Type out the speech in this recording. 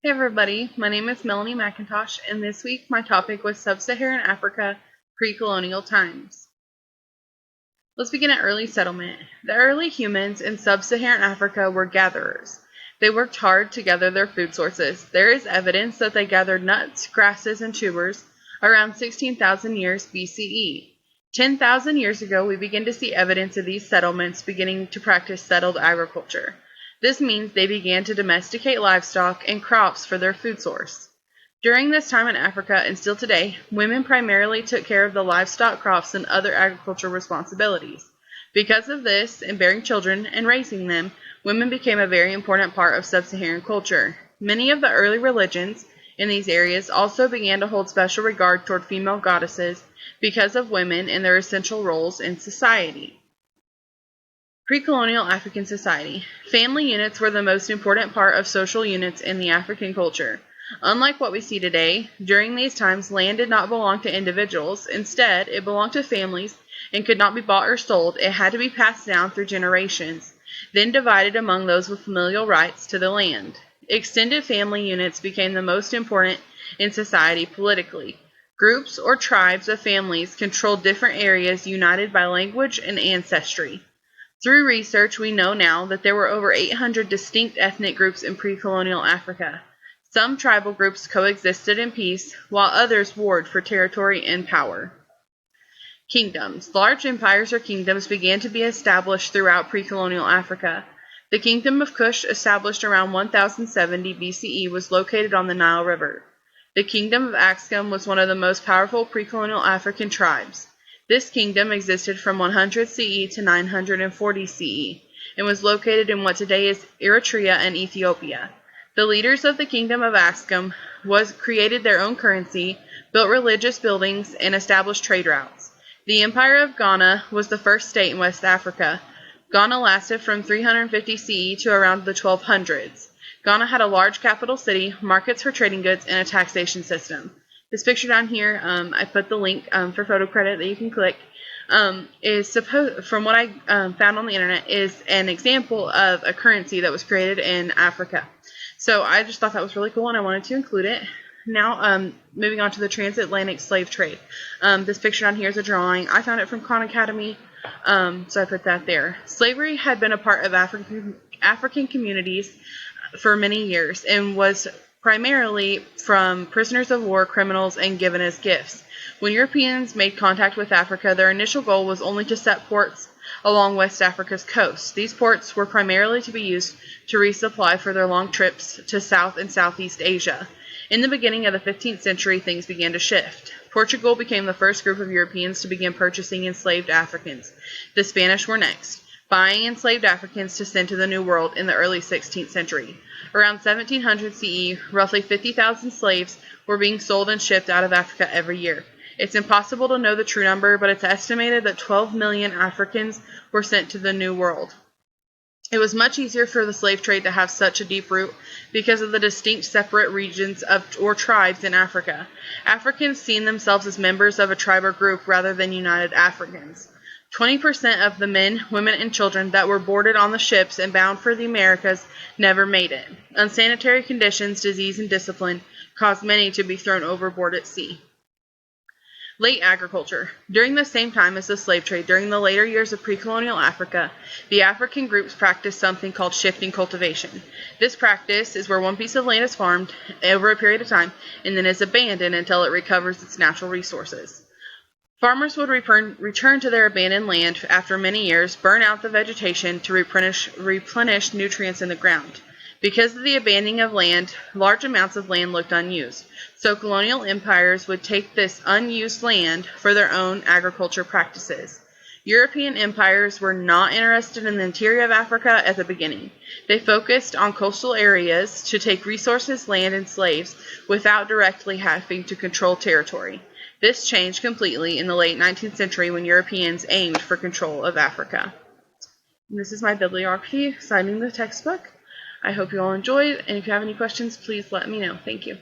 Hey everybody, my name is Melanie McIntosh, and this week my topic was Sub-Saharan Africa, pre-colonial times. Let's begin at early settlement. The early humans in Sub-Saharan Africa were gatherers. They worked hard to gather their food sources. There is evidence that they gathered nuts, grasses, and tubers around 16,000 years BCE. 10,000 years ago, we begin to see evidence of these settlements beginning to practice settled agriculture. This means they began to domesticate livestock and crops for their food source. During this time in Africa, and still today, women primarily took care of the livestock, crops, and other agricultural responsibilities. Because of this, in bearing children and raising them, women became a very important part of sub-Saharan culture. Many of the early religions in these areas also began to hold special regard toward female goddesses because of women and their essential roles in society. Pre-colonial African society. Family units were the most important part of social units in the African culture. Unlike what we see today, during these times land did not belong to individuals. Instead, it belonged to families and could not be bought or sold. It had to be passed down through generations, then divided among those with familial rights to the land. Extended family units became the most important in society politically. Groups or tribes of families controlled different areas united by language and ancestry. Through research, we know now that there were over 800 distinct ethnic groups in pre-colonial Africa. Some tribal groups coexisted in peace, while others warred for territory and power. Kingdoms. Large empires or kingdoms began to be established throughout pre-colonial Africa. The Kingdom of Kush, established around 1070 BCE, was located on the Nile River. The Kingdom of Axum was one of the most powerful pre-colonial African tribes. This kingdom existed from 100 CE to 940 CE and was located in what today is Eritrea and Ethiopia. The leaders of the Kingdom of Axum created their own currency, built religious buildings, and established trade routes. The Empire of Ghana was the first state in West Africa. Ghana lasted from 350 CE to around the 1200s. Ghana had a large capital city, markets for trading goods, and a taxation system. This picture down here, I put the link for photo credit that you can click, from what I found on the internet, is an example of a currency that was created in Africa. So I just thought that was really cool, and I wanted to include it. Now, moving on to the transatlantic slave trade. This picture down here is a drawing. I found it from Khan Academy, so I put that there. Slavery had been a part of African communities for many years and was primarily from prisoners of war, criminals, and given as gifts. When Europeans made contact with Africa, their initial goal was only to set ports along West Africa's coast. These ports were primarily to be used to resupply for their long trips to South and Southeast Asia. In the beginning of the 15th century, things began to shift. Portugal became the first group of Europeans to begin purchasing enslaved Africans. The Spanish were next, buying enslaved Africans to send to the New World in the early 16th century. Around 1700 CE, roughly 50,000 slaves were being sold and shipped out of Africa every year. It's impossible to know the true number, but it's estimated that 12 million Africans were sent to the New World. It was much easier for the slave trade to have such a deep root because of the distinct separate regions or tribes in Africa. Africans seen themselves as members of a tribe or group rather than united Africans. 20% of the men, women, and children that were boarded on the ships and bound for the Americas never made it. Unsanitary conditions, disease, and discipline caused many to be thrown overboard at sea. Late agriculture. During the same time as the slave trade, during the later years of pre-colonial Africa, the African groups practiced something called shifting cultivation. This practice is where one piece of land is farmed over a period of time and then is abandoned until it recovers its natural resources. Farmers would return to their abandoned land after many years, burn out the vegetation to replenish nutrients in the ground. Because of the abandoning of land, large amounts of land looked unused. So colonial empires would take this unused land for their own agriculture practices. European empires were not interested in the interior of Africa at the beginning. They focused on coastal areas to take resources, land, and slaves without directly having to control territory. This changed completely in the late 19th century when Europeans aimed for control of Africa. And this is my bibliography citing the textbook. I hope you all enjoyed, and if you have any questions, please let me know. Thank you.